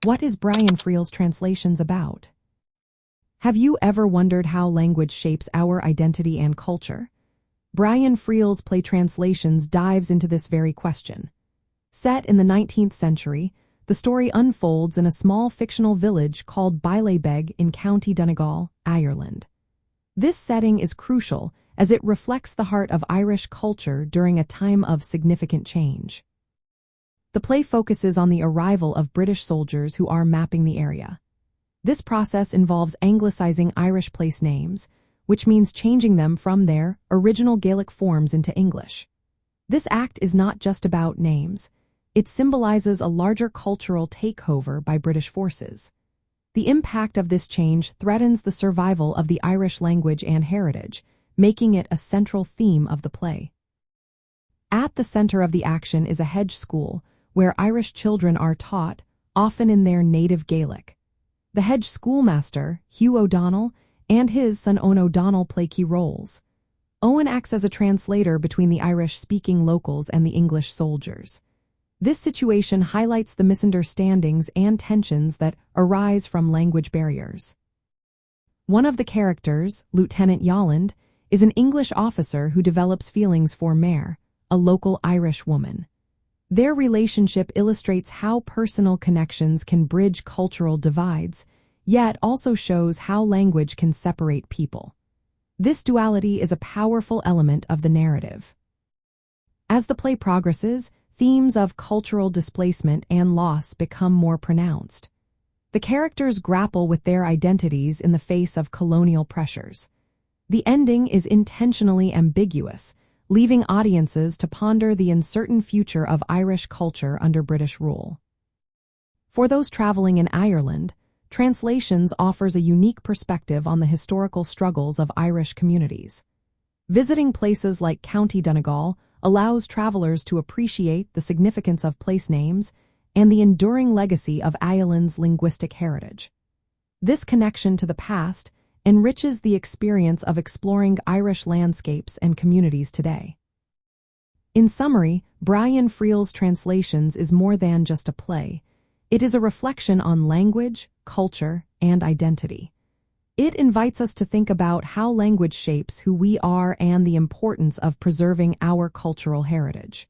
What is Brian Friel's translations about? Have you ever wondered how language shapes our identity and culture? Brian Friel's play Translations dives into this very question. Set in the 19th century, the story unfolds in a small fictional village called Baile Beag in County Donegal, Ireland. This setting is crucial as it reflects the heart of Irish culture during a time of significant change. The play focuses on the arrival of British soldiers who are mapping the area. This process involves anglicizing Irish place names, which means changing them from their original Gaelic forms into English. This act is not just about names. It symbolizes a larger cultural takeover by British forces. The impact of this change threatens the survival of the Irish language and heritage, making it a central theme of the play. At the center of the action is a Hedge school, where Irish children are taught, often in their native Gaelic. The Hedge schoolmaster, Hugh O'Donnell, and his son Owen O'Donnell play key roles. Owen acts as a translator between the Irish-speaking locals and the English soldiers. This situation highlights the misunderstandings and tensions that arise from language barriers. One of the characters, Lieutenant Yolland, is an English officer who develops feelings for Maire, a local Irish woman. Their relationship illustrates how personal connections can bridge cultural divides, yet also shows how language can separate people. This duality is a powerful element of the narrative. As the play progresses, themes of cultural displacement and loss become more pronounced. The characters grapple with their identities in the face of colonial pressures. The ending is intentionally ambiguous, leaving audiences to ponder the uncertain future of Irish culture under British rule. For those traveling in Ireland, Translations offers a unique perspective on the historical struggles of Irish communities. Visiting places like County Donegal allows travelers to appreciate the significance of place names and the enduring legacy of Ireland's linguistic heritage. This connection to the past enriches the experience of exploring Irish landscapes and communities today. In summary, Brian Friel's Translations is more than just a play. It is a reflection on language, culture, and identity. It invites us to think about how language shapes who we are and the importance of preserving our cultural heritage.